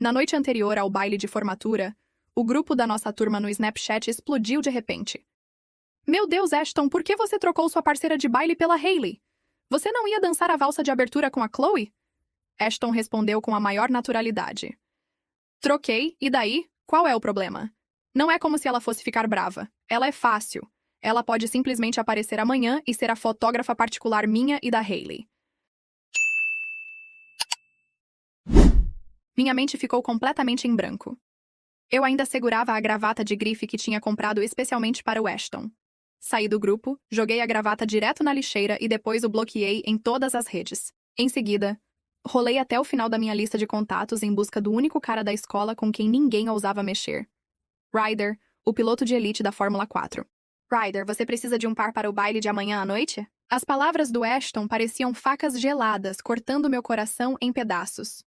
Na noite anterior ao baile de formatura, o grupo da nossa turma no Snapchat explodiu de repente. Meu Deus, Ashton, por que você trocou sua parceira de baile pela Hailey? Você não ia dançar a valsa de abertura com a Chloe? Ashton respondeu com a maior naturalidade. Troquei, e daí? Qual é o problema? Não é como se ela fosse ficar brava. Ela é fácil. Ela pode simplesmente aparecer amanhã e ser a fotógrafa particular minha e da Hailey. Minha mente ficou completamente em branco. Eu ainda segurava a gravata de grife que tinha comprado especialmente para o Ashton. Saí do grupo, joguei a gravata direto na lixeira e depois o bloqueei em todas as redes. Em seguida, rolei até o final da minha lista de contatos em busca do único cara da escola com quem ninguém ousava mexer. Ryder, o piloto de elite da Fórmula 4. Ryder, você precisa de um par para o baile de amanhã à noite? As palavras do Ashton pareciam facas geladas, cortando meu coração em pedaços.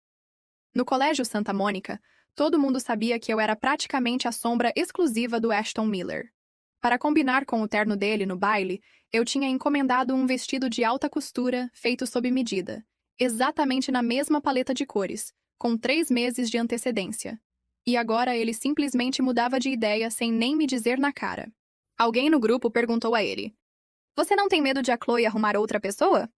No colégio Santa Mônica, todo mundo sabia que eu era praticamente a sombra exclusiva do Ashton Miller. Para combinar com o terno dele no baile, eu tinha encomendado um vestido de alta costura, feito sob medida, exatamente na mesma paleta de cores, com 3 meses de antecedência. E agora ele simplesmente mudava de ideia sem nem me dizer na cara. Alguém no grupo perguntou a ele: Você não tem medo de a Chloe arrumar outra pessoa?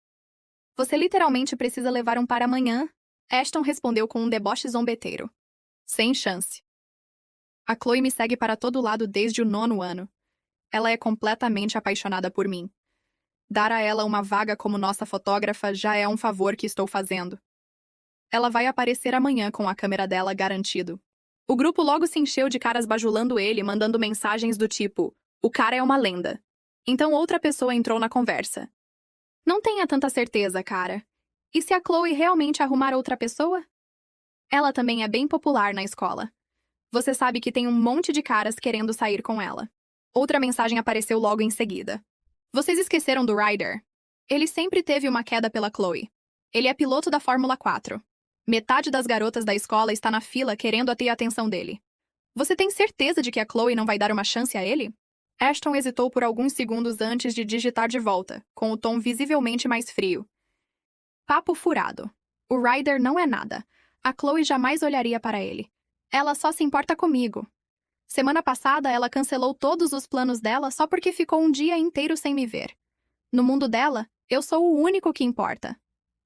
Você literalmente precisa levar um par amanhã? Ashton respondeu com um deboche zombeteiro. Sem chance. A Chloe me segue para todo lado desde o 9º ano. Ela é completamente apaixonada por mim. Dar a ela uma vaga como nossa fotógrafa já é um favor que estou fazendo. Ela vai aparecer amanhã com a câmera dela garantido. O grupo logo se encheu de caras bajulando ele, mandando mensagens do tipo: o cara é uma lenda. Então outra pessoa entrou na conversa. Não tenha tanta certeza, cara. E se a Chloe realmente arrumar outra pessoa? Ela também é bem popular na escola. Você sabe que tem um monte de caras querendo sair com ela. Outra mensagem apareceu logo em seguida. Vocês esqueceram do Ryder? Ele sempre teve uma queda pela Chloe. Ele é piloto da Fórmula 4. Metade das garotas da escola está na fila querendo ter a atenção dele. Você tem certeza de que a Chloe não vai dar uma chance a ele? Ashton hesitou por alguns segundos antes de digitar de volta, com o tom visivelmente mais frio. Papo furado. O Ryder não é nada. A Chloe jamais olharia para ele. Ela só se importa comigo. Semana passada, ela cancelou todos os planos dela só porque ficou um dia inteiro sem me ver. No mundo dela, eu sou o único que importa.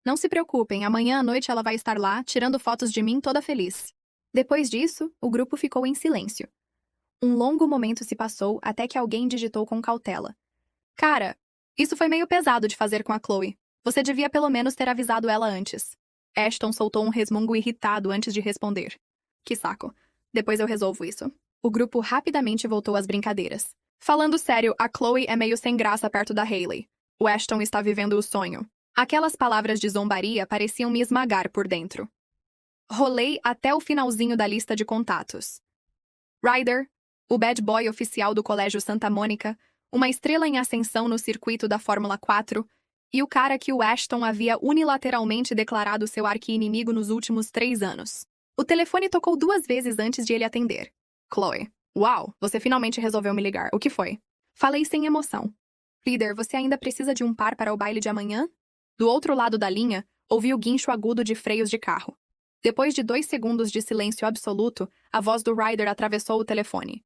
Não se preocupem, amanhã à noite ela vai estar lá, tirando fotos de mim toda feliz. Depois disso, o grupo ficou em silêncio. Um longo momento se passou até que alguém digitou com cautela. Cara, isso foi meio pesado de fazer com a Chloe. Você devia pelo menos ter avisado ela antes. Ashton soltou um resmungo irritado antes de responder. Que saco. Depois eu resolvo isso. O grupo rapidamente voltou às brincadeiras. Falando sério, a Chloe é meio sem graça perto da Hailey. O Ashton está vivendo o sonho. Aquelas palavras de zombaria pareciam me esmagar por dentro. Rolei até o finalzinho da lista de contatos. Ryder, o bad boy oficial do Colégio Santa Mônica, uma estrela em ascensão no circuito da Fórmula 4, e o cara que o Ashton havia unilateralmente declarado seu arqui-inimigo nos últimos 3 anos. O telefone tocou 2 vezes antes de ele atender. Chloe. Uau, você finalmente resolveu me ligar. O que foi? Falei sem emoção. Líder, você ainda precisa de um par para o baile de amanhã? Do outro lado da linha, ouvi o guincho agudo de freios de carro. Depois de 2 segundos de silêncio absoluto, a voz do Ryder atravessou o telefone.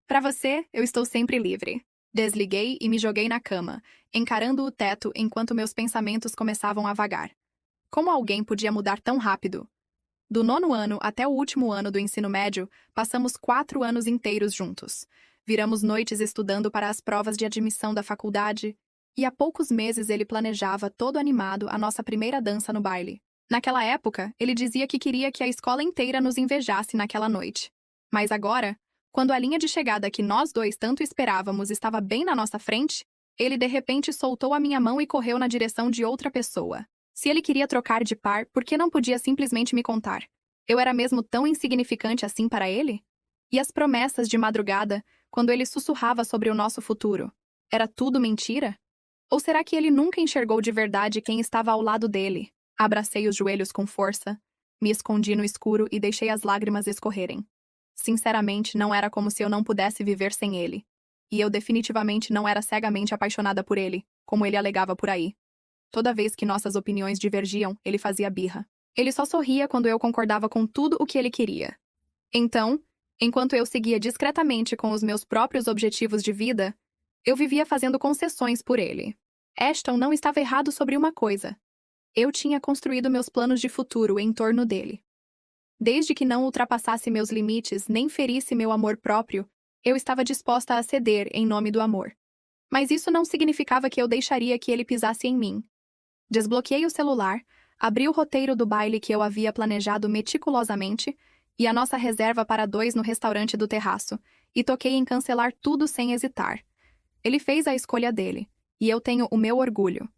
Para você, eu estou sempre livre. Desliguei e me joguei na cama, encarando o teto enquanto meus pensamentos começavam a vagar. Como alguém podia mudar tão rápido? Do 9º ano até o último ano do ensino médio, passamos 4 anos inteiros juntos. Viramos noites estudando para as provas de admissão da faculdade, e há poucos meses ele planejava, todo animado, a nossa primeira dança no baile. Naquela época, ele dizia que queria que a escola inteira nos invejasse naquela noite. Mas agora, quando a linha de chegada que nós dois tanto esperávamos estava bem na nossa frente, ele de repente soltou a minha mão e correu na direção de outra pessoa. Se ele queria trocar de par, por que não podia simplesmente me contar? Eu era mesmo tão insignificante assim para ele? E as promessas de madrugada, quando ele sussurrava sobre o nosso futuro? Era tudo mentira? Ou será que ele nunca enxergou de verdade quem estava ao lado dele? Abracei os joelhos com força, me escondi no escuro e deixei as lágrimas escorrerem. Sinceramente, não era como se eu não pudesse viver sem ele. E eu definitivamente não era cegamente apaixonada por ele, como ele alegava por aí. Toda vez que nossas opiniões divergiam, ele fazia birra. Ele só sorria quando eu concordava com tudo o que ele queria. Então, enquanto eu seguia discretamente com os meus próprios objetivos de vida, eu vivia fazendo concessões por ele. Ashton não estava errado sobre uma coisa. Eu tinha construído meus planos de futuro em torno dele. Desde que não ultrapassasse meus limites nem ferisse meu amor próprio, eu estava disposta a ceder em nome do amor. Mas isso não significava que eu deixaria que ele pisasse em mim. Desbloqueei o celular, abri o roteiro do baile que eu havia planejado meticulosamente e a nossa reserva para 2 no restaurante do terraço, e toquei em cancelar tudo sem hesitar. Ele fez a escolha dele, e eu tenho o meu orgulho.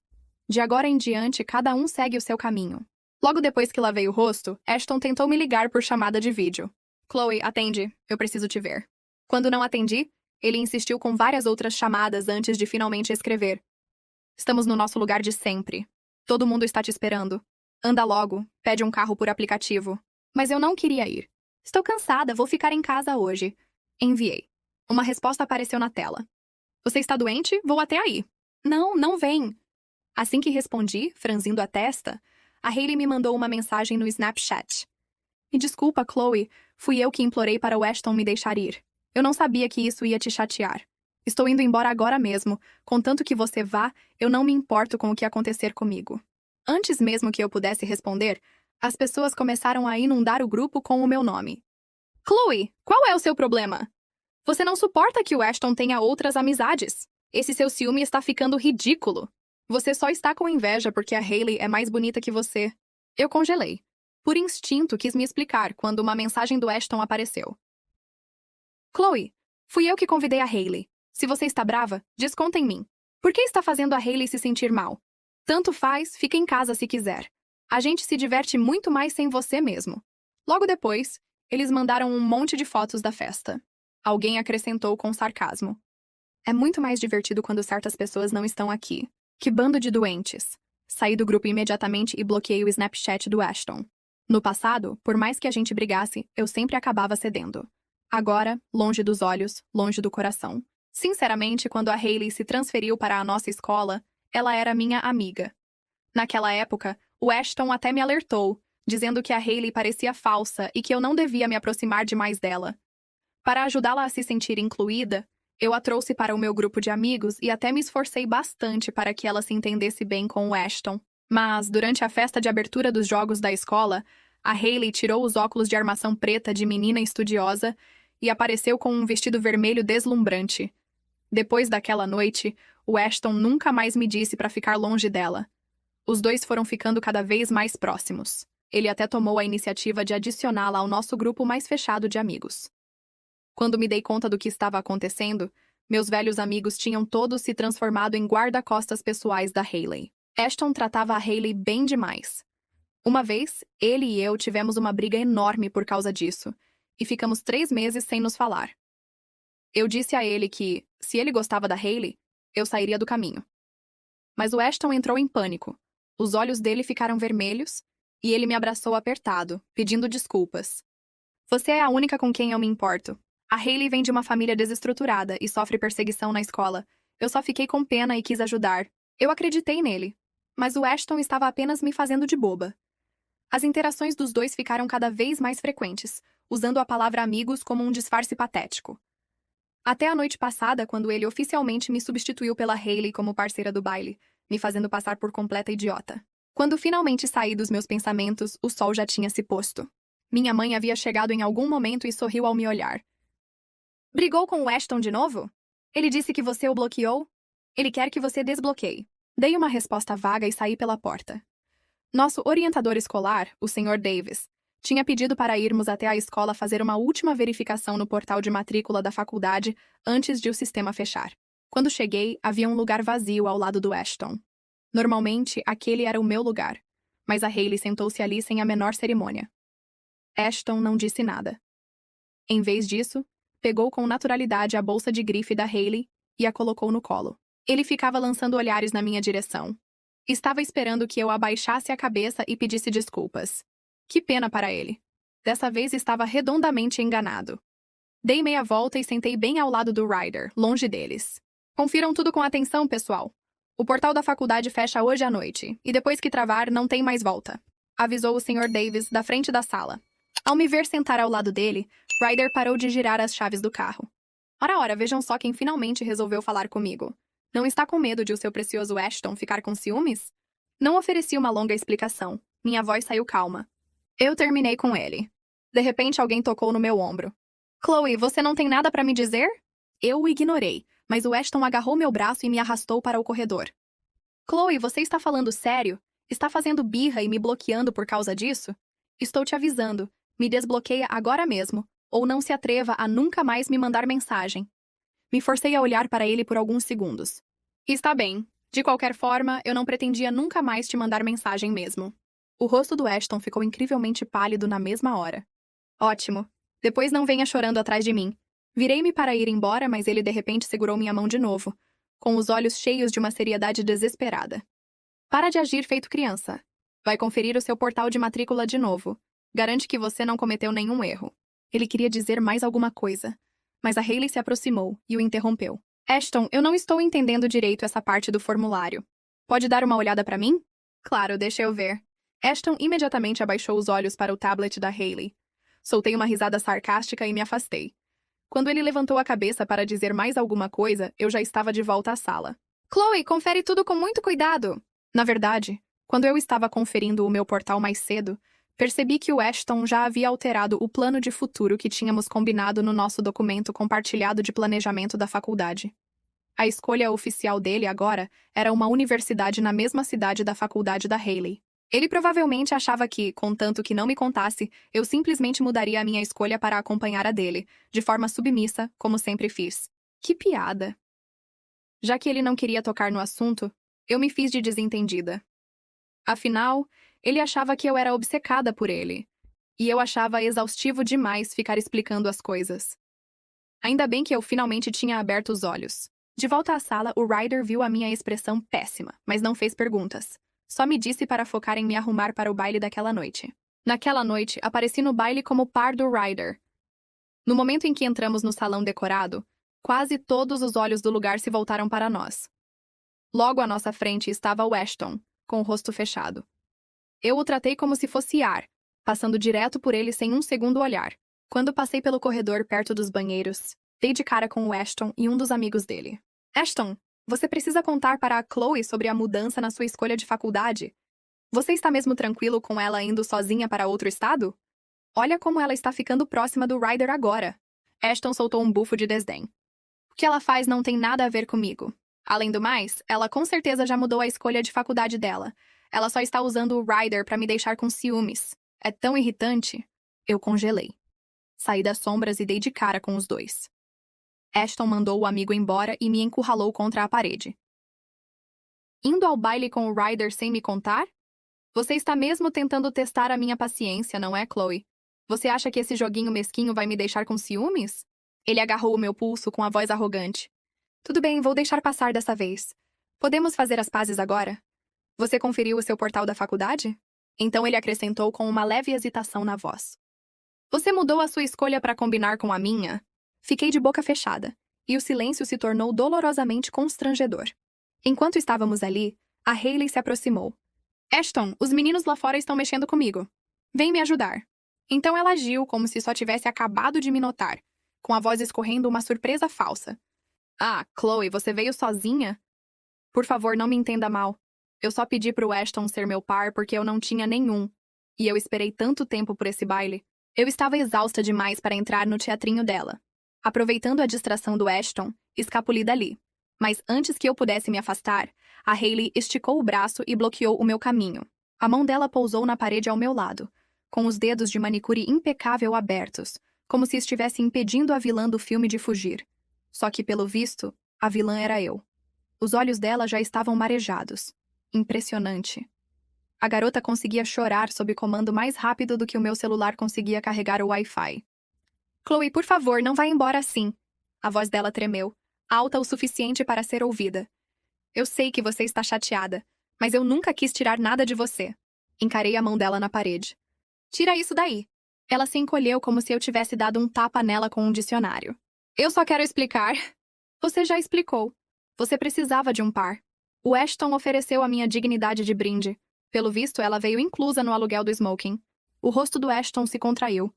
De agora em diante, cada um segue o seu caminho. Logo depois que lavei o rosto, Ashton tentou me ligar por chamada de vídeo. Chloe, atende, eu preciso te ver. Quando não atendi, ele insistiu com várias outras chamadas antes de finalmente escrever. Estamos no nosso lugar de sempre. Todo mundo está te esperando. Anda logo, pede um carro por aplicativo. Mas eu não queria ir. Estou cansada, vou ficar em casa hoje. Enviei. Uma resposta apareceu na tela. Você está doente? Vou até aí. Não, não vem. Assim que respondi, franzindo a testa, a Hailey me mandou uma mensagem no Snapchat. Me desculpa, Chloe, fui eu que implorei para o Ashton me deixar ir. Eu não sabia que isso ia te chatear. Estou indo embora agora mesmo, contanto que você vá, eu não me importo com o que acontecer comigo. Antes mesmo que eu pudesse responder, as pessoas começaram a inundar o grupo com o meu nome. Chloe, qual é o seu problema? Você não suporta que o Ashton tenha outras amizades. Esse seu ciúme está ficando ridículo. Você só está com inveja porque a Hailey é mais bonita que você. Eu congelei. Por instinto, quis me explicar quando uma mensagem do Ashton apareceu. Chloe, fui eu que convidei a Hailey. Se você está brava, desconta em mim. Por que está fazendo a Hailey se sentir mal? Tanto faz, fica em casa se quiser. A gente se diverte muito mais sem você mesmo. Logo depois, eles mandaram um monte de fotos da festa. Alguém acrescentou com sarcasmo. É muito mais divertido quando certas pessoas não estão aqui. Que bando de doentes. Saí do grupo imediatamente e bloqueei o Snapchat do Ashton. No passado, por mais que a gente brigasse, eu sempre acabava cedendo. Agora, longe dos olhos, longe do coração. Sinceramente, quando a Hailey se transferiu para a nossa escola, ela era minha amiga. Naquela época, o Ashton até me alertou, dizendo que a Hailey parecia falsa e que eu não devia me aproximar demais dela. Para ajudá-la a se sentir incluída, eu a trouxe para o meu grupo de amigos e até me esforcei bastante para que ela se entendesse bem com o Ashton. Mas, durante a festa de abertura dos jogos da escola, a Hailey tirou os óculos de armação preta de menina estudiosa e apareceu com um vestido vermelho deslumbrante. Depois daquela noite, o Ashton nunca mais me disse para ficar longe dela. Os dois foram ficando cada vez mais próximos. Ele até tomou a iniciativa de adicioná-la ao nosso grupo mais fechado de amigos. Quando me dei conta do que estava acontecendo, meus velhos amigos tinham todos se transformado em guarda-costas pessoais da Hailey. Ashton tratava a Hailey bem demais. Uma vez, ele e eu tivemos uma briga enorme por causa disso, e ficamos 3 meses sem nos falar. Eu disse a ele que, se ele gostava da Hailey, eu sairia do caminho. Mas o Ashton entrou em pânico. Os olhos dele ficaram vermelhos, e ele me abraçou apertado, pedindo desculpas. Você é a única com quem eu me importo. A Hailey vem de uma família desestruturada e sofre perseguição na escola. Eu só fiquei com pena e quis ajudar. Eu acreditei nele. Mas o Ashton estava apenas me fazendo de boba. As interações dos dois ficaram cada vez mais frequentes, usando a palavra amigos como um disfarce patético. Até a noite passada, quando ele oficialmente me substituiu pela Hailey como parceira do baile, me fazendo passar por completa idiota. Quando finalmente saí dos meus pensamentos, o sol já tinha se posto. Minha mãe havia chegado em algum momento e sorriu ao me olhar. Brigou com o Ashton de novo? Ele disse que você o bloqueou? Ele quer que você desbloqueie. Dei uma resposta vaga e saí pela porta. Nosso orientador escolar, o Sr. Davis, tinha pedido para irmos até a escola fazer uma última verificação no portal de matrícula da faculdade antes de o sistema fechar. Quando cheguei, havia um lugar vazio ao lado do Ashton. Normalmente, aquele era o meu lugar, mas a Hailey sentou-se ali sem a menor cerimônia. Ashton não disse nada. Em vez disso, pegou com naturalidade a bolsa de grife da Hailey e a colocou no colo. Ele ficava lançando olhares na minha direção. Estava esperando que eu abaixasse a cabeça e pedisse desculpas. Que pena para ele. Dessa vez estava redondamente enganado. Dei meia volta e sentei bem ao lado do Ryder, longe deles. Confiram tudo com atenção, pessoal. O portal da faculdade fecha hoje à noite, e depois que travar, não tem mais volta. avisou o Sr. Davis da frente da sala. Ao me ver sentar ao lado dele, Ryder parou de girar as chaves do carro. Ora, vejam só quem finalmente resolveu falar comigo. Não está com medo de o seu precioso Ashton ficar com ciúmes? Não ofereci uma longa explicação. Minha voz saiu calma. Eu terminei com ele. De repente, alguém tocou no meu ombro. Chloe, você não tem nada para me dizer? Eu o ignorei, mas o Ashton agarrou meu braço e me arrastou para o corredor. Chloe, você está falando sério? Está fazendo birra e me bloqueando por causa disso? Estou te avisando. Me desbloqueia agora mesmo, ou não se atreva a nunca mais me mandar mensagem. Me forcei a olhar para ele por alguns segundos. Está bem. De qualquer forma, eu não pretendia nunca mais te mandar mensagem mesmo. O rosto do Ashton ficou incrivelmente pálido na mesma hora. Ótimo. Depois não venha chorando atrás de mim. Virei-me para ir embora, mas ele de repente segurou minha mão de novo, com os olhos cheios de uma seriedade desesperada. Para de agir feito criança. Vai conferir o seu portal de matrícula de novo. Garante que você não cometeu nenhum erro. Ele queria dizer mais alguma coisa, mas a Hayley se aproximou e o interrompeu. Ashton, eu não estou entendendo direito essa parte do formulário. Pode dar uma olhada para mim? Claro, deixa eu ver. Ashton imediatamente abaixou os olhos para o tablet da Hayley. Soltei uma risada sarcástica e me afastei. Quando ele levantou a cabeça para dizer mais alguma coisa, eu já estava de volta à sala. Chloe, confere tudo com muito cuidado. Na verdade, quando eu estava conferindo o meu portal mais cedo, percebi que o Ashton já havia alterado o plano de futuro que tínhamos combinado no nosso documento compartilhado de planejamento da faculdade. A escolha oficial dele agora era uma universidade na mesma cidade da faculdade da Hayley. Ele provavelmente achava que, contanto que não me contasse, eu simplesmente mudaria a minha escolha para acompanhar a dele, de forma submissa, como sempre fiz. Que piada! Já que ele não queria tocar no assunto, eu me fiz de desentendida. Afinal, ele achava que eu era obcecada por ele, e eu achava exaustivo demais ficar explicando as coisas. Ainda bem que eu finalmente tinha aberto os olhos. De volta à sala, o Ryder viu a minha expressão péssima, mas não fez perguntas. Só me disse para focar em me arrumar para o baile daquela noite. Naquela noite, apareci no baile como par do Ryder. No momento em que entramos no salão decorado, quase todos os olhos do lugar se voltaram para nós. Logo à nossa frente estava o Ashton, com o rosto fechado. Eu o tratei como se fosse ar, passando direto por ele sem um segundo olhar. Quando passei pelo corredor perto dos banheiros, dei de cara com o Ashton e um dos amigos dele. Ashton, você precisa contar para a Chloe sobre a mudança na sua escolha de faculdade. Você está mesmo tranquilo com ela indo sozinha para outro estado? Olha como ela está ficando próxima do Ryder agora. Ashton soltou um bufo de desdém. O que ela faz não tem nada a ver comigo. Além do mais, ela com certeza já mudou a escolha de faculdade dela. Ela só está usando o Ryder para me deixar com ciúmes. É tão irritante. Eu congelei. Saí das sombras e dei de cara com os dois. Ashton mandou o amigo embora e me encurralou contra a parede. Indo ao baile com o Ryder sem me contar? Você está mesmo tentando testar a minha paciência, não é, Chloe? Você acha que esse joguinho mesquinho vai me deixar com ciúmes? Ele agarrou o meu pulso com a voz arrogante. Tudo bem, vou deixar passar dessa vez. Podemos fazer as pazes agora? Você conferiu o seu portal da faculdade? Então ele acrescentou com uma leve hesitação na voz. Você mudou a sua escolha para combinar com a minha? Fiquei de boca fechada, e o silêncio se tornou dolorosamente constrangedor. Enquanto estávamos ali, a Hayley se aproximou. Ashton, os meninos lá fora estão mexendo comigo. Vem me ajudar. Então ela agiu como se só tivesse acabado de me notar, com a voz escorrendo uma surpresa falsa. Ah, Chloe, você veio sozinha? Por favor, não me entenda mal. Eu só pedi pro Ashton ser meu par porque eu não tinha nenhum. E eu esperei tanto tempo por esse baile. Eu estava exausta demais para entrar no teatrinho dela. Aproveitando a distração do Ashton, escapuli dali. Mas antes que eu pudesse me afastar, a Hayley esticou o braço e bloqueou o meu caminho. A mão dela pousou na parede ao meu lado, com os dedos de manicure impecável abertos, como se estivesse impedindo a vilã do filme de fugir. Só que, pelo visto, a vilã era eu. Os olhos dela já estavam marejados. Impressionante. A garota conseguia chorar sob comando mais rápido do que o meu celular conseguia carregar o Wi-Fi. Chloe, por favor, não vá embora assim. A voz dela tremeu, alta o suficiente para ser ouvida. Eu sei que você está chateada, mas eu nunca quis tirar nada de você. Encarei a mão dela na parede. Tira isso daí. Ela se encolheu como se eu tivesse dado um tapa nela com um dicionário. Eu só quero explicar. Você já explicou. Você precisava de um par. O Ashton ofereceu a minha dignidade de brinde. Pelo visto, ela veio inclusa no aluguel do smoking. O rosto do Ashton se contraiu.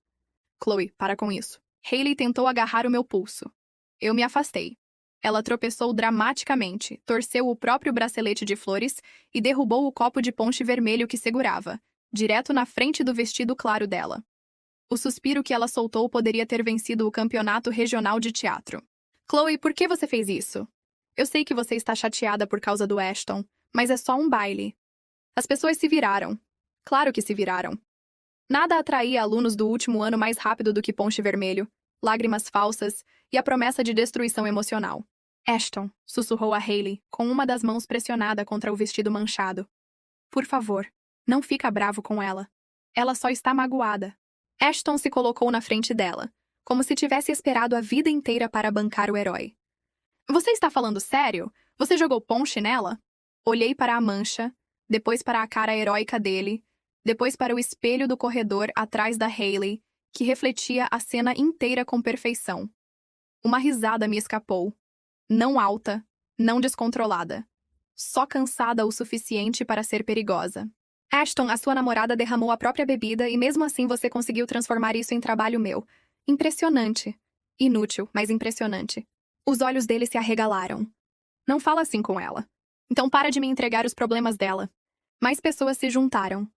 Chloe, para com isso. Hailey tentou agarrar o meu pulso. Eu me afastei. Ela tropeçou dramaticamente, torceu o próprio bracelete de flores e derrubou o copo de ponche vermelho que segurava, direto na frente do vestido claro dela. O suspiro que ela soltou poderia ter vencido o campeonato regional de teatro. Chloe, por que você fez isso? Eu sei que você está chateada por causa do Ashton, mas é só um baile. As pessoas se viraram. Claro que se viraram. Nada atraía alunos do último ano mais rápido do que ponche vermelho, lágrimas falsas e a promessa de destruição emocional. Ashton, sussurrou a Hailey, com uma das mãos pressionada contra o vestido manchado. Por favor, não fica bravo com ela. Ela só está magoada. Ashton se colocou na frente dela, como se tivesse esperado a vida inteira para bancar o herói. Você está falando sério? Você jogou ponche nela? Olhei para a mancha, depois para a cara heróica dele, depois para o espelho do corredor atrás da Hailey, que refletia a cena inteira com perfeição. Uma risada me escapou. Não alta, não descontrolada. Só cansada o suficiente para ser perigosa. Ashton, a sua namorada derramou a própria bebida e mesmo assim você conseguiu transformar isso em trabalho meu. Impressionante. Inútil, mas impressionante. Os olhos dele se arregalaram. Não fala assim com ela. Então para de me entregar os problemas dela. Mais pessoas se juntaram.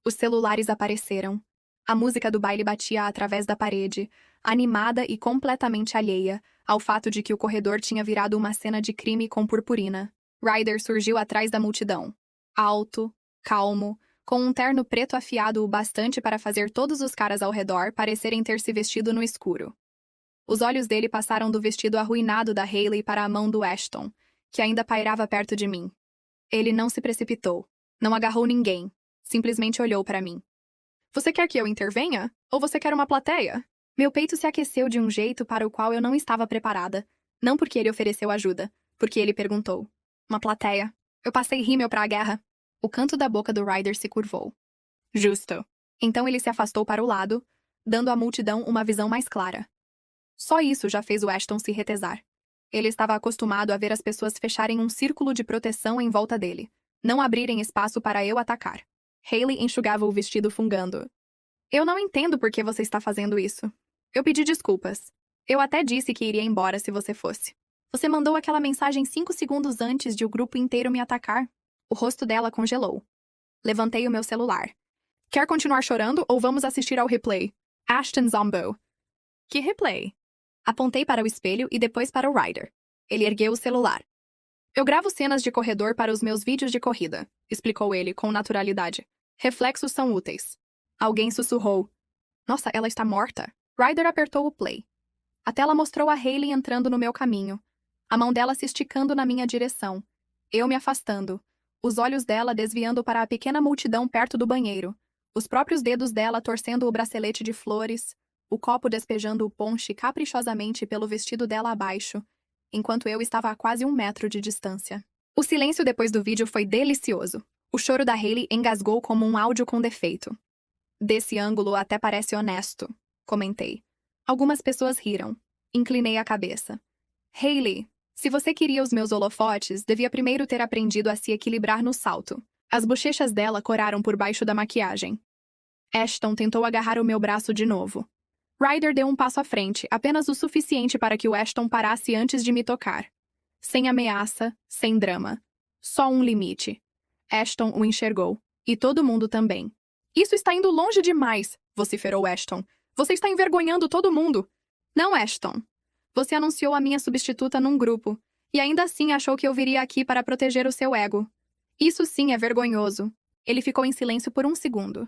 Os celulares apareceram. A música do baile batia através da parede, animada e completamente alheia ao fato de que o corredor tinha virado uma cena de crime com purpurina. Ryder surgiu atrás da multidão. Alto, calmo, com um terno preto afiado o bastante para fazer todos os caras ao redor parecerem ter se vestido no escuro. Os olhos dele passaram do vestido arruinado da Hailey para a mão do Ashton, que ainda pairava perto de mim. Ele não se precipitou. Não agarrou ninguém. Simplesmente olhou para mim. Você quer que eu intervenha? Ou você quer uma plateia? Meu peito se aqueceu de um jeito para o qual eu não estava preparada. Não porque ele ofereceu ajuda, porque ele perguntou. Uma plateia. Eu passei rímel para a guerra. O canto da boca do Ryder se curvou. Justo. Então ele se afastou para o lado, dando à multidão uma visão mais clara. Só isso já fez o Ashton se retesar. Ele estava acostumado a ver as pessoas fecharem um círculo de proteção em volta dele, não abrirem espaço para eu atacar. Hailey enxugava o vestido fungando. Eu não entendo por que você está fazendo isso. Eu pedi desculpas. Eu até disse que iria embora se você fosse. Você mandou aquela mensagem 5 segundos antes de o grupo inteiro me atacar. O rosto dela congelou. Levantei o meu celular. Quer continuar chorando ou vamos assistir ao replay? Ashton zombou. Que replay? Apontei para o espelho e depois para o Ryder. Ele ergueu o celular. Eu gravo cenas de corredor para os meus vídeos de corrida, explicou ele com naturalidade. Reflexos são úteis. Alguém sussurrou. Nossa, ela está morta. Ryder apertou o play. A tela mostrou a Hailey entrando no meu caminho. A mão dela se esticando na minha direção. Eu me afastando. Os olhos dela desviando para a pequena multidão perto do banheiro. Os próprios dedos dela torcendo o bracelete de flores. O copo despejando o ponche caprichosamente pelo vestido dela abaixo, enquanto eu estava a quase 1 metro de distância. O silêncio depois do vídeo foi delicioso. O choro da Hailey engasgou como um áudio com defeito. Desse ângulo até parece honesto, comentei. Algumas pessoas riram. Inclinei a cabeça. Hailey, se você queria os meus holofotes, devia primeiro ter aprendido a se equilibrar no salto. As bochechas dela coraram por baixo da maquiagem. Ashton tentou agarrar o meu braço de novo. Ryder deu um passo à frente, apenas o suficiente para que o Ashton parasse antes de me tocar. Sem ameaça, sem drama. Só um limite. Ashton o enxergou. E todo mundo também. Isso está indo longe demais, vociferou Ashton. Você está envergonhando todo mundo. Não, Ashton. Você anunciou a minha substituta num grupo, e ainda assim achou que eu viria aqui para proteger o seu ego. Isso sim é vergonhoso. Ele ficou em silêncio por um segundo.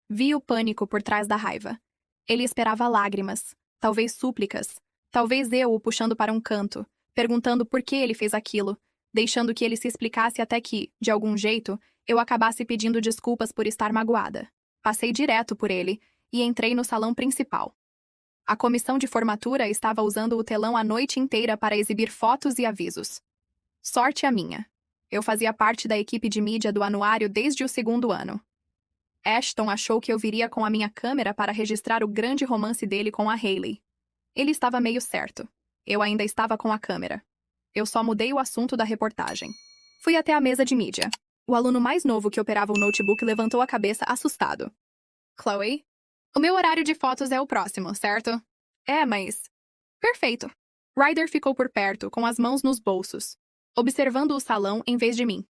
Vi o pânico por trás da raiva. Ele esperava lágrimas, talvez súplicas, talvez eu o puxando para um canto, perguntando por que ele fez aquilo, deixando que ele se explicasse até que, de algum jeito, eu acabasse pedindo desculpas por estar magoada. Passei direto por ele e entrei no salão principal. A comissão de formatura estava usando o telão a noite inteira para exibir fotos e avisos. Sorte a minha. Eu fazia parte da equipe de mídia do anuário desde o 2º ano. Ashton achou que eu viria com a minha câmera para registrar o grande romance dele com a Hailey. Ele estava meio certo. Eu ainda estava com a câmera. Eu só mudei o assunto da reportagem. Fui até a mesa de mídia. O aluno mais novo que operava o notebook levantou a cabeça assustado. Chloe? O meu horário de fotos é o próximo, certo? É, mas... Perfeito. Ryder ficou por perto, com as mãos nos bolsos, observando o salão em vez de mim,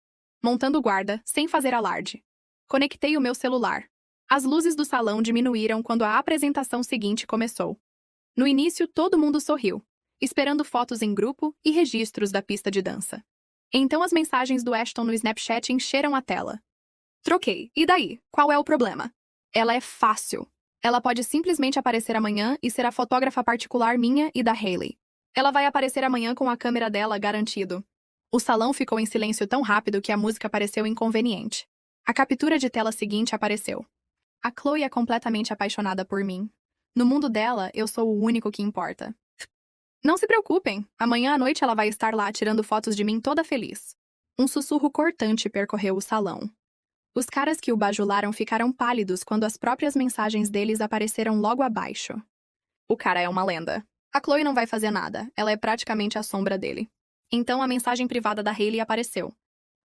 montando guarda, sem fazer alarde. Conectei o meu celular. As luzes do salão diminuíram quando a apresentação seguinte começou. No início, todo mundo sorriu, esperando fotos em grupo e registros da pista de dança. Então as mensagens do Ashton no Snapchat encheram a tela. Troquei. E daí? Qual é o problema? Ela é fácil. Ela pode simplesmente aparecer amanhã e ser a fotógrafa particular minha e da Hailey. Ela vai aparecer amanhã com a câmera dela, garantido. O salão ficou em silêncio tão rápido que a música pareceu inconveniente. A captura de tela seguinte apareceu. A Chloe é completamente apaixonada por mim. No mundo dela, eu sou o único que importa. Não se preocupem, amanhã à noite ela vai estar lá tirando fotos de mim toda feliz. Um sussurro cortante percorreu o salão. Os caras que o bajularam ficaram pálidos quando as próprias mensagens deles apareceram logo abaixo. O cara é uma lenda. A Chloe não vai fazer nada, ela é praticamente a sombra dele. Então a mensagem privada da Hailey apareceu.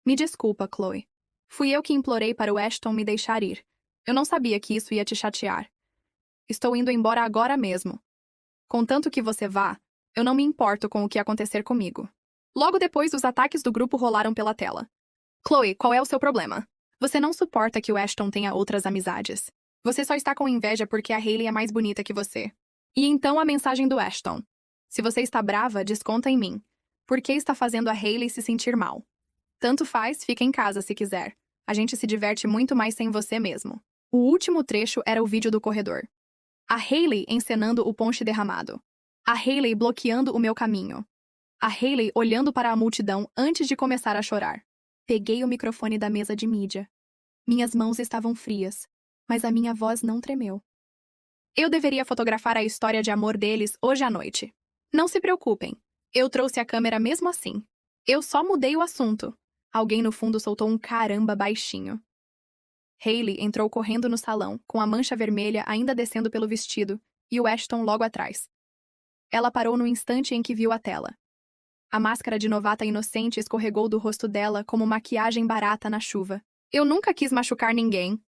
Me desculpa, Chloe. Fui eu que implorei para o Ashton me deixar ir. Eu não sabia que isso ia te chatear. Estou indo embora agora mesmo. Contanto que você vá, eu não me importo com o que acontecer comigo. Logo depois, os ataques do grupo rolaram pela tela. Chloe, qual é o seu problema? Você não suporta que o Ashton tenha outras amizades. Você só está com inveja porque a Hailey é mais bonita que você. E então a mensagem do Ashton. Se você está brava, desconta em mim. Por que está fazendo a Hailey se sentir mal? Tanto faz, fica em casa se quiser. A gente se diverte muito mais sem você mesmo. O último trecho era o vídeo do corredor. A Hailey encenando o ponche derramado. A Hailey bloqueando o meu caminho. A Hailey olhando para a multidão antes de começar a chorar. Peguei o microfone da mesa de mídia. Minhas mãos estavam frias, mas a minha voz não tremeu. Eu deveria fotografar a história de amor deles hoje à noite. Não se preocupem, eu trouxe a câmera mesmo assim. Eu só mudei o assunto. Alguém no fundo soltou um caramba baixinho. Hailey entrou correndo no salão, com a mancha vermelha ainda descendo pelo vestido, e o Ashton logo atrás. Ela parou no instante em que viu a tela. A máscara de novata inocente escorregou do rosto dela como maquiagem barata na chuva. Eu nunca quis machucar ninguém.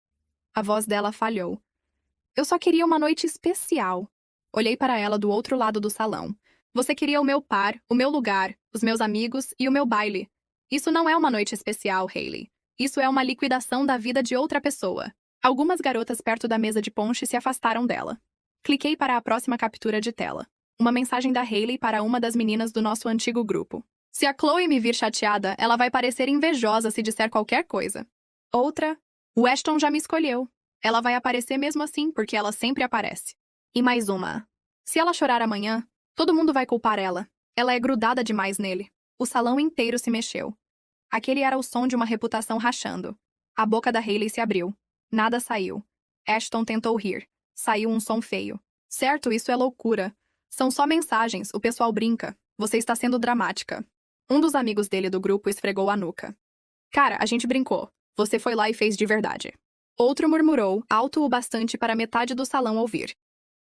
A voz dela falhou. Eu só queria uma noite especial. Olhei para ela do outro lado do salão. Você queria o meu par, o meu lugar, os meus amigos e o meu baile. Isso não é uma noite especial, Hailey. Isso é uma liquidação da vida de outra pessoa. Algumas garotas perto da mesa de ponche se afastaram dela. Cliquei para a próxima captura de tela. Uma mensagem da Hailey para uma das meninas do nosso antigo grupo. Se a Chloe me vir chateada, ela vai parecer invejosa se disser qualquer coisa. Outra, o Ashton já me escolheu. Ela vai aparecer mesmo assim, porque ela sempre aparece. E mais uma. Se ela chorar amanhã, todo mundo vai culpar ela. Ela é grudada demais nele. O salão inteiro se mexeu. Aquele era o som de uma reputação rachando. A boca da Hailey se abriu. Nada saiu. Ashton tentou rir. Saiu um som feio. Certo, isso é loucura. São só mensagens, o pessoal brinca. Você está sendo dramática. Um dos amigos dele do grupo esfregou a nuca. Cara, a gente brincou. Você foi lá e fez de verdade. Outro murmurou, alto o bastante para metade do salão ouvir.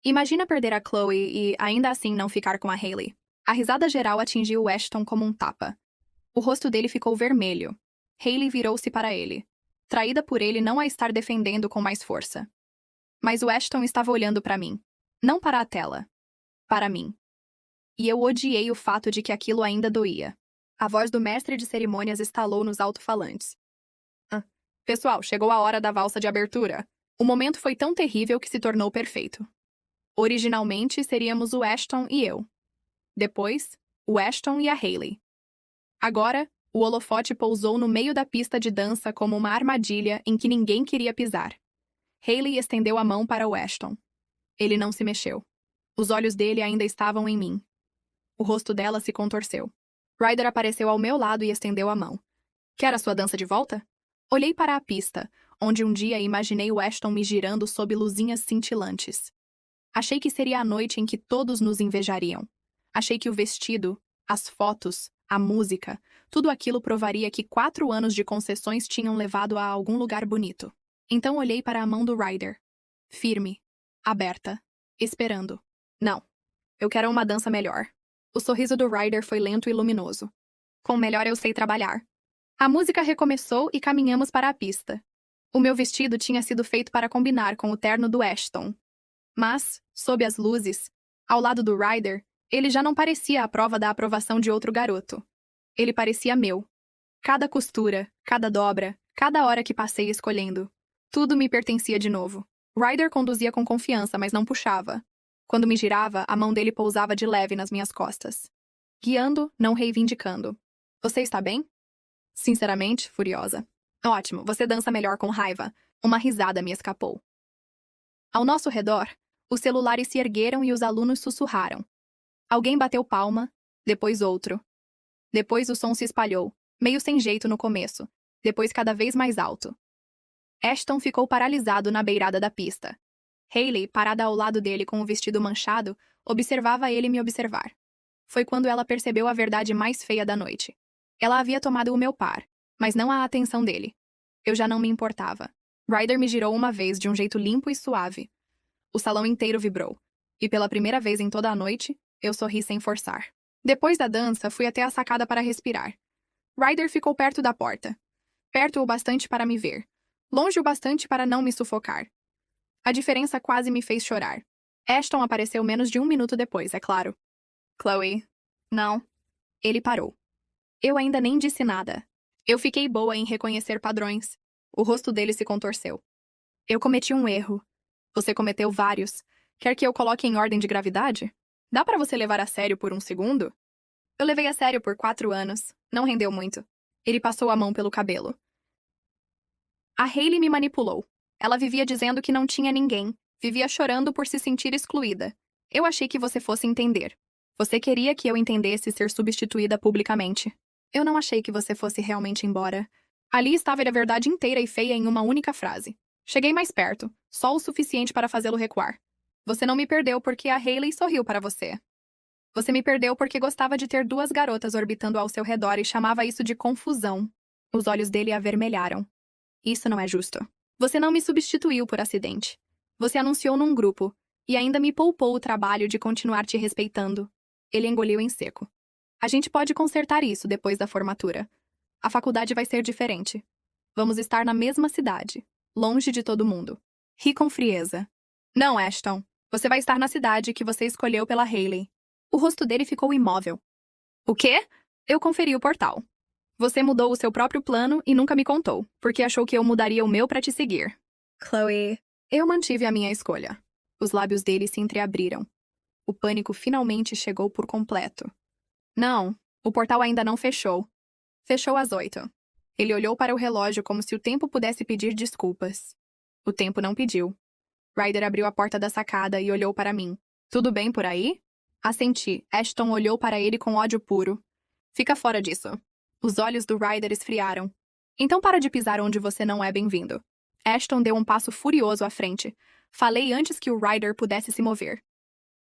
Imagina perder a Chloe e, ainda assim, não ficar com a Hailey. A risada geral atingiu o Ashton como um tapa. O rosto dele ficou vermelho. Hailey virou-se para ele. Traída por ele não a estar defendendo com mais força. Mas o Ashton estava olhando para mim. Não para a tela. Para mim. E eu odiei o fato de que aquilo ainda doía. A voz do mestre de cerimônias estalou nos alto-falantes. Pessoal, chegou a hora da valsa de abertura. O momento foi tão terrível que se tornou perfeito. Originalmente, seríamos o Ashton e eu. Depois, o Ashton e a Hailey. Agora, o holofote pousou no meio da pista de dança como uma armadilha em que ninguém queria pisar. Hailey estendeu a mão para o Ashton. Ele não se mexeu. Os olhos dele ainda estavam em mim. O rosto dela se contorceu. Ryder apareceu ao meu lado e estendeu a mão. Quer a sua dança de volta? Olhei para a pista, onde um dia imaginei o Ashton me girando sob luzinhas cintilantes. Achei que seria a noite em que todos nos invejariam. Achei que o vestido, as fotos, a música, tudo aquilo provaria que 4 anos de concessões tinham levado a algum lugar bonito. Então olhei para a mão do Ryder. Firme, aberta, esperando. Não. Eu quero uma dança melhor. O sorriso do Ryder foi lento e luminoso. Com melhor eu sei trabalhar. A música recomeçou e caminhamos para a pista. O meu vestido tinha sido feito para combinar com o terno do Ashton. Mas, sob as luzes, ao lado do Ryder, ele já não parecia a prova da aprovação de outro garoto. Ele parecia meu. Cada costura, cada dobra, cada hora que passei escolhendo. Tudo me pertencia de novo. Ryder conduzia com confiança, mas não puxava. Quando me girava, a mão dele pousava de leve nas minhas costas. Guiando, não reivindicando. Você está bem? Sinceramente, furiosa. Ótimo, você dança melhor com raiva. Uma risada me escapou. Ao nosso redor, os celulares se ergueram e os alunos sussurraram. Alguém bateu palma, depois outro. Depois o som se espalhou, meio sem jeito no começo, depois cada vez mais alto. Ashton ficou paralisado na beirada da pista. Hailey, parada ao lado dele com o vestido manchado, observava ele me observar. Foi quando ela percebeu a verdade mais feia da noite. Ela havia tomado o meu par, mas não a atenção dele. Eu já não me importava. Ryder me girou uma vez de um jeito limpo e suave. O salão inteiro vibrou. E pela primeira vez em toda a noite, eu sorri sem forçar. Depois da dança, fui até a sacada para respirar. Ryder ficou perto da porta. Perto o bastante para me ver. Longe o bastante para não me sufocar. A diferença quase me fez chorar. Ashton apareceu menos de 1 minuto depois, é claro. Chloe. Não. Ele parou. Eu ainda nem disse nada. Eu fiquei boa em reconhecer padrões. O rosto dele se contorceu. Eu cometi um erro. Você cometeu vários. Quer que eu coloque em ordem de gravidade? Dá pra você levar a sério por um segundo? Eu levei a sério por 4 anos. Não rendeu muito. Ele passou a mão pelo cabelo. A Hailey me manipulou. Ela vivia dizendo que não tinha ninguém. Vivia chorando por se sentir excluída. Eu achei que você fosse entender. Você queria que eu entendesse ser substituída publicamente. Eu não achei que você fosse realmente embora. Ali estava a verdade inteira e feia em uma única frase. Cheguei mais perto, só o suficiente para fazê-lo recuar. Você não me perdeu porque a Hailey sorriu para você. Você me perdeu porque gostava de ter 2 garotas orbitando ao seu redor e chamava isso de confusão. Os olhos dele avermelharam. Isso não é justo. Você não me substituiu por acidente. Você anunciou num grupo, e ainda me poupou o trabalho de continuar te respeitando. Ele engoliu em seco. A gente pode consertar isso depois da formatura. A faculdade vai ser diferente. Vamos estar na mesma cidade, longe de todo mundo. Ri com frieza. Não, Ashton. Você vai estar na cidade que você escolheu pela Hailey. O rosto dele ficou imóvel. O quê? Eu conferi o portal. Você mudou o seu próprio plano e nunca me contou, porque achou que eu mudaria o meu para te seguir. Chloe. Eu mantive a minha escolha. Os lábios dele se entreabriram. O pânico finalmente chegou por completo. Não, o portal ainda não fechou. Fechou às 8. Ele olhou para o relógio como se o tempo pudesse pedir desculpas. O tempo não pediu. Ryder abriu a porta da sacada e olhou para mim. Tudo bem por aí? Assenti. Ashton olhou para ele com ódio puro. Fica fora disso. Os olhos do Ryder esfriaram. Então para de pisar onde você não é bem-vindo. Ashton deu um passo furioso à frente. Falei antes que o Ryder pudesse se mover.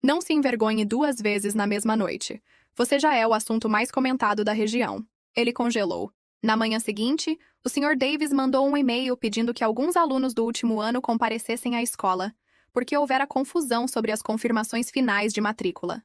Não se envergonhe 2 vezes na mesma noite. Você já é o assunto mais comentado da região. Ele congelou. Na manhã seguinte, o Sr. Davis mandou um e-mail pedindo que alguns alunos do último ano comparecessem à escola, porque houvera confusão sobre as confirmações finais de matrícula.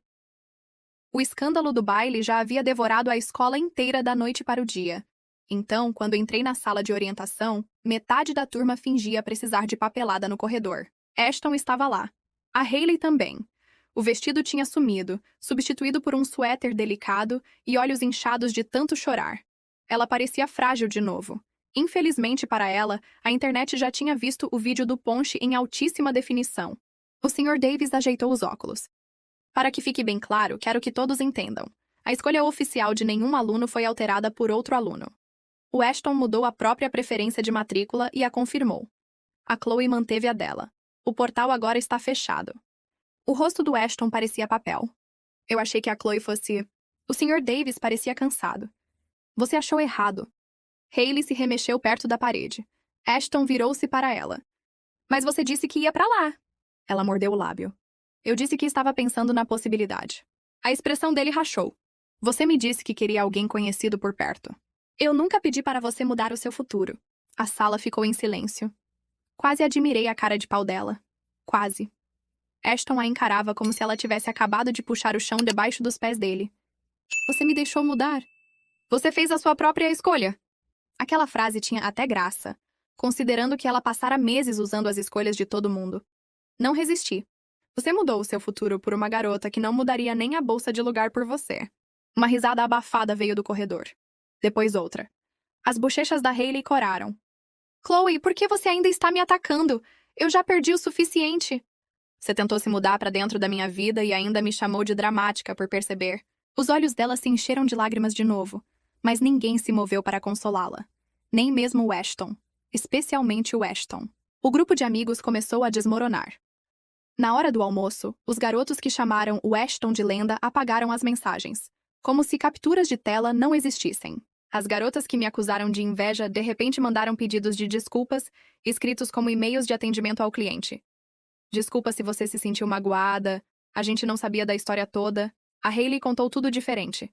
O escândalo do baile já havia devorado a escola inteira da noite para o dia. Então, quando entrei na sala de orientação, metade da turma fingia precisar de papelada no corredor. Ashton estava lá. A Hailey também. O vestido tinha sumido, substituído por um suéter delicado e olhos inchados de tanto chorar. Ela parecia frágil de novo. Infelizmente para ela, a internet já tinha visto o vídeo do ponche em altíssima definição. O Sr. Davis ajeitou os óculos. Para que fique bem claro, quero que todos entendam. A escolha oficial de nenhum aluno foi alterada por outro aluno. O Ashton mudou a própria preferência de matrícula e a confirmou. A Chloe manteve a dela. O portal agora está fechado. O rosto do Ashton parecia papel. Eu achei que a Chloe fosse... O Sr. Davis parecia cansado. Você achou errado. Hailey se remexeu perto da parede. Ashton virou-se para ela. Mas você disse que ia para lá. Ela mordeu o lábio. Eu disse que estava pensando na possibilidade. A expressão dele rachou. Você me disse que queria alguém conhecido por perto. Eu nunca pedi para você mudar o seu futuro. A sala ficou em silêncio. Quase admirei a cara de pau dela. Quase. Ashton a encarava como se ela tivesse acabado de puxar o chão debaixo dos pés dele. Você me deixou mudar. Você fez a sua própria escolha. Aquela frase tinha até graça, considerando que ela passara meses usando as escolhas de todo mundo. Não resisti. Você mudou o seu futuro por uma garota que não mudaria nem a bolsa de lugar por você. Uma risada abafada veio do corredor. Depois outra. As bochechas da Hailey coraram. Chloe, por que você ainda está me atacando? Eu já perdi o suficiente. Você tentou se mudar para dentro da minha vida e ainda me chamou de dramática por perceber. Os olhos dela se encheram de lágrimas de novo, mas ninguém se moveu para consolá-la. Nem mesmo o Ashton. Especialmente o Ashton. O grupo de amigos começou a desmoronar. Na hora do almoço, os garotos que chamaram o Ashton de lenda apagaram as mensagens, como se capturas de tela não existissem. As garotas que me acusaram de inveja de repente mandaram pedidos de desculpas, escritos como e-mails de atendimento ao cliente. Desculpa se você se sentiu magoada, a gente não sabia da história toda. A Hailey contou tudo diferente.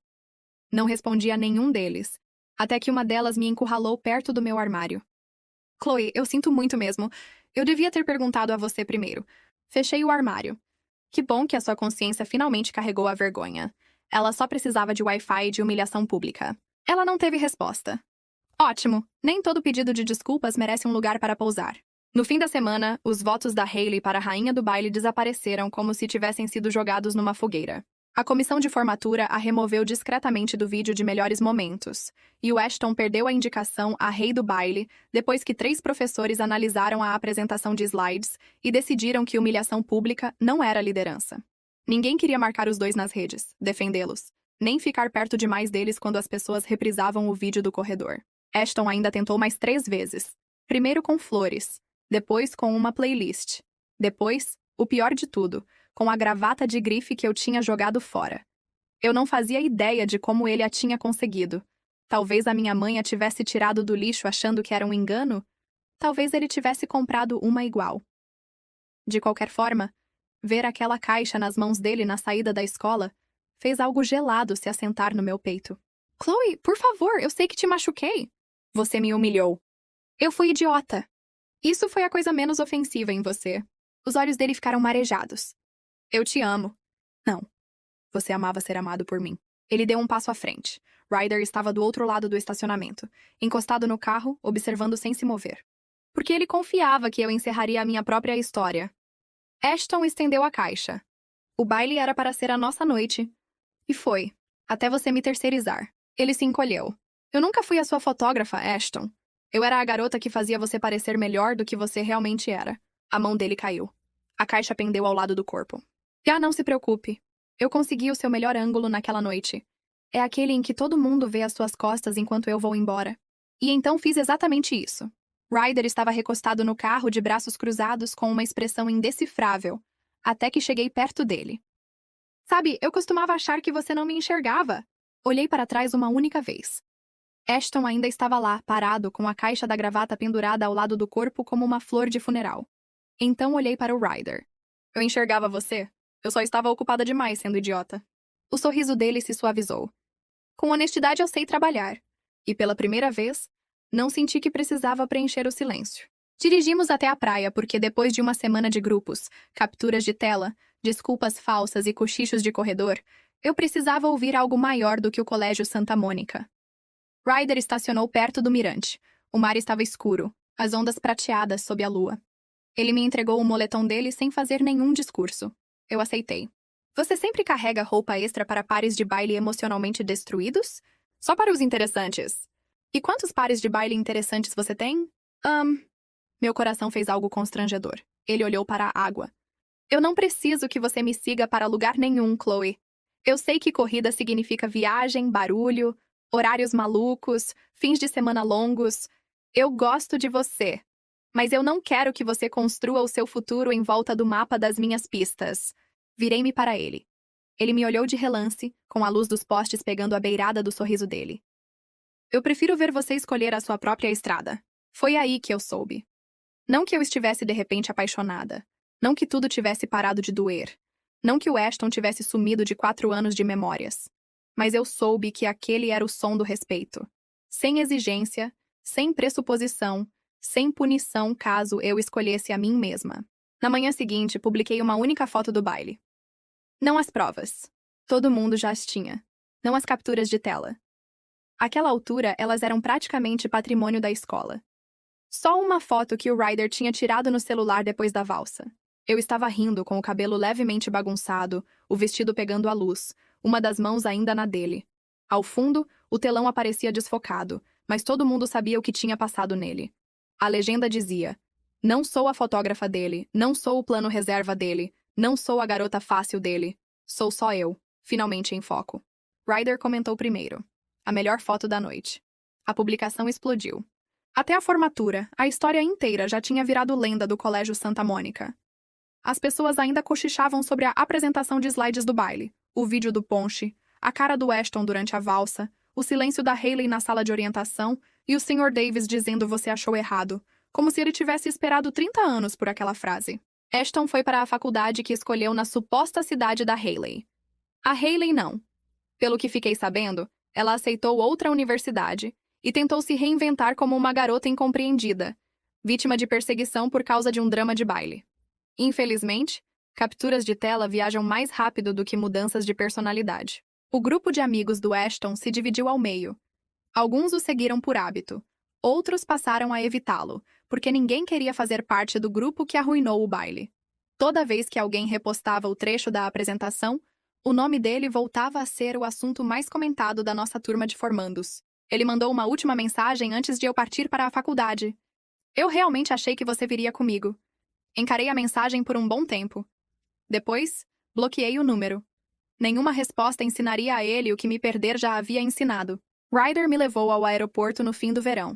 Não respondi a nenhum deles, até que uma delas me encurralou perto do meu armário. Chloe, eu sinto muito mesmo. Eu devia ter perguntado a você primeiro. Fechei o armário. Que bom que a sua consciência finalmente carregou a vergonha. Ela só precisava de Wi-Fi e de humilhação pública. Ela não teve resposta. Ótimo. Nem todo pedido de desculpas merece um lugar para pousar. No fim da semana, os votos da Hailey para a rainha do baile desapareceram como se tivessem sido jogados numa fogueira. A comissão de formatura a removeu discretamente do vídeo de melhores momentos, e o Ashton perdeu a indicação a rei do baile depois que 3 professores analisaram a apresentação de slides e decidiram que humilhação pública não era liderança. Ninguém queria marcar os dois nas redes, defendê-los, nem ficar perto demais deles quando as pessoas reprisavam o vídeo do corredor. Ashton ainda tentou mais 3 vezes. Primeiro com flores, depois com uma playlist, depois, o pior de tudo, com a gravata de grife que eu tinha jogado fora. Eu não fazia ideia de como ele a tinha conseguido. Talvez a minha mãe a tivesse tirado do lixo achando que era um engano. Talvez ele tivesse comprado uma igual. De qualquer forma, ver aquela caixa nas mãos dele na saída da escola fez algo gelado se assentar no meu peito. Chloe, por favor, eu sei que te machuquei. Você me humilhou. Eu fui idiota. Isso foi a coisa menos ofensiva em você. Os olhos dele ficaram marejados. Eu te amo. Não. Você amava ser amado por mim. Ele deu um passo à frente. Ryder estava do outro lado do estacionamento, encostado no carro, observando sem se mover. Porque ele confiava que eu encerraria a minha própria história. Ashton estendeu a caixa. O baile era para ser a nossa noite. E foi. Até você me terceirizar. Ele se encolheu. Eu nunca fui a sua fotógrafa, Ashton. Eu era a garota que fazia você parecer melhor do que você realmente era. A mão dele caiu. A caixa pendeu ao lado do corpo. Ah, não se preocupe. Eu consegui o seu melhor ângulo naquela noite. É aquele em que todo mundo vê as suas costas enquanto eu vou embora. E então fiz exatamente isso. Ryder estava recostado no carro de braços cruzados com uma expressão indecifrável, até que cheguei perto dele. Sabe, eu costumava achar que você não me enxergava. Olhei para trás uma única vez. Ashton ainda estava lá, parado, com a caixa da gravata pendurada ao lado do corpo como uma flor de funeral. Então olhei para o Ryder. Eu enxergava você. Eu só estava ocupada demais sendo idiota. O sorriso dele se suavizou. Com honestidade eu sei trabalhar. E pela primeira vez, não senti que precisava preencher o silêncio. Dirigimos até a praia porque depois de uma semana de grupos, capturas de tela, desculpas falsas e cochichos de corredor, eu precisava ouvir algo maior do que o Colégio Santa Mônica. Ryder estacionou perto do mirante. O mar estava escuro, as ondas prateadas sob a lua. Ele me entregou o moletom dele sem fazer nenhum discurso. Eu aceitei. Você sempre carrega roupa extra para pares de baile emocionalmente destruídos? Só para os interessantes. E quantos pares de baile interessantes você tem? Meu coração fez algo constrangedor. Ele olhou para a água. Eu não preciso que você me siga para lugar nenhum, Chloe. Eu sei que corrida significa viagem, barulho, horários malucos, fins de semana longos. Eu gosto de você. Mas eu não quero que você construa o seu futuro em volta do mapa das minhas pistas. Virei-me para ele. Ele me olhou de relance, com a luz dos postes pegando a beirada do sorriso dele. Eu prefiro ver você escolher a sua própria estrada. Foi aí que eu soube. Não que eu estivesse de repente apaixonada. Não que tudo tivesse parado de doer. Não que o Ashton tivesse sumido de 4 anos de memórias. Mas eu soube que aquele era o som do respeito. Sem exigência, sem pressuposição, sem punição caso eu escolhesse a mim mesma. Na manhã seguinte, publiquei uma única foto do baile. Não as provas. Todo mundo já as tinha. Não as capturas de tela. Àquela altura, elas eram praticamente patrimônio da escola. Só uma foto que o Ryder tinha tirado no celular depois da valsa. Eu estava rindo, com o cabelo levemente bagunçado, o vestido pegando a luz, uma das mãos ainda na dele. Ao fundo, o telão aparecia desfocado, mas todo mundo sabia o que tinha passado nele. A legenda dizia: "Não sou a fotógrafa dele, não sou o plano reserva dele, não sou a garota fácil dele. Sou só eu, finalmente em foco." Ryder comentou primeiro. A melhor foto da noite. A publicação explodiu. Até a formatura, a história inteira já tinha virado lenda do Colégio Santa Mônica. As pessoas ainda cochichavam sobre a apresentação de slides do baile, o vídeo do ponche, a cara do Ashton durante a valsa, o silêncio da Hailey na sala de orientação e o Sr. Davis dizendo "você achou errado", como se ele tivesse esperado 30 anos por aquela frase. Ashton foi para a faculdade que escolheu na suposta cidade da Hailey. A Hailey não. Pelo que fiquei sabendo, ela aceitou outra universidade e tentou se reinventar como uma garota incompreendida, vítima de perseguição por causa de um drama de baile. Infelizmente, capturas de tela viajam mais rápido do que mudanças de personalidade. O grupo de amigos do Ashton se dividiu ao meio. Alguns o seguiram por hábito. Outros passaram a evitá-lo, porque ninguém queria fazer parte do grupo que arruinou o baile. Toda vez que alguém repostava o trecho da apresentação, o nome dele voltava a ser o assunto mais comentado da nossa turma de formandos. Ele mandou uma última mensagem antes de eu partir para a faculdade. "Eu realmente achei que você viria comigo." Encarei a mensagem por um bom tempo. Depois, bloqueei o número. Nenhuma resposta ensinaria a ele o que me perder já havia ensinado. Ryder me levou ao aeroporto no fim do verão.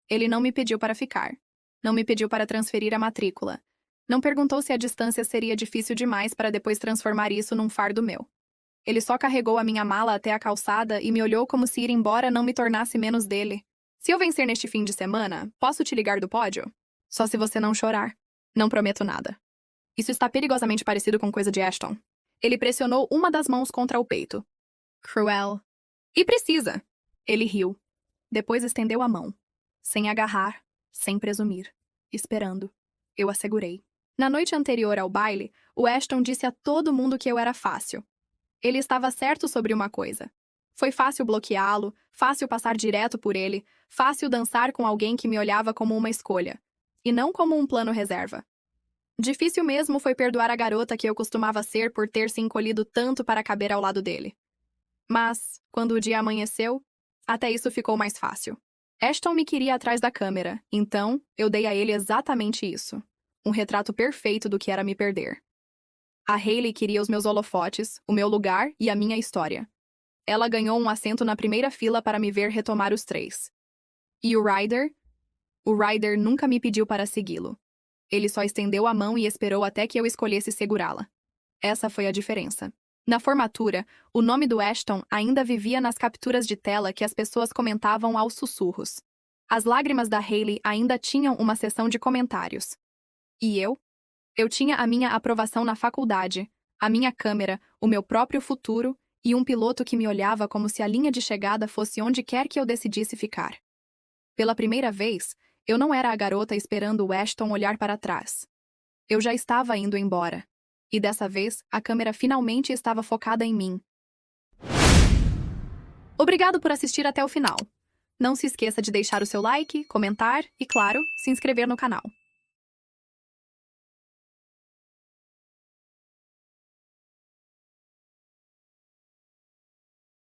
Ele não me pediu para ficar. Não me pediu para transferir a matrícula. Não perguntou se a distância seria difícil demais para depois transformar isso num fardo meu. Ele só carregou a minha mala até a calçada e me olhou como se ir embora não me tornasse menos dele. "Se eu vencer neste fim de semana, posso te ligar do pódio? Só se você não chorar. Não prometo nada." Isso está perigosamente parecido com coisa de Ashton. Ele pressionou uma das mãos contra o peito. Cruel. "E precisa." Ele riu. Depois estendeu a mão. Sem agarrar, sem presumir. Esperando. Eu assegurei. Na noite anterior ao baile, o Ashton disse a todo mundo que eu era fácil. Ele estava certo sobre uma coisa. Foi fácil bloqueá-lo, fácil passar direto por ele, fácil dançar com alguém que me olhava como uma escolha, e não como um plano reserva. Difícil mesmo foi perdoar a garota que eu costumava ser por ter se encolhido tanto para caber ao lado dele. Mas, quando o dia amanheceu, até isso ficou mais fácil. Ashton me queria atrás da câmera, então eu dei a ele exatamente isso. Um retrato perfeito do que era me perder. A Hailey queria os meus holofotes, o meu lugar e a minha história. Ela ganhou um assento na primeira fila para me ver retomar os 3. E o Ryder? O Ryder nunca me pediu para segui-lo. Ele só estendeu a mão e esperou até que eu escolhesse segurá-la. Essa foi a diferença. Na formatura, o nome do Ashton ainda vivia nas capturas de tela que as pessoas comentavam aos sussurros. As lágrimas da Hailey ainda tinham uma seção de comentários. E eu? Eu tinha a minha aprovação na faculdade, a minha câmera, o meu próprio futuro e um piloto que me olhava como se a linha de chegada fosse onde quer que eu decidisse ficar. Pela primeira vez, eu não era a garota esperando o Ashton olhar para trás. Eu já estava indo embora. E dessa vez, a câmera finalmente estava focada em mim. Obrigado por assistir até o final. Não se esqueça de deixar o seu like, comentar e, claro, se inscrever no canal.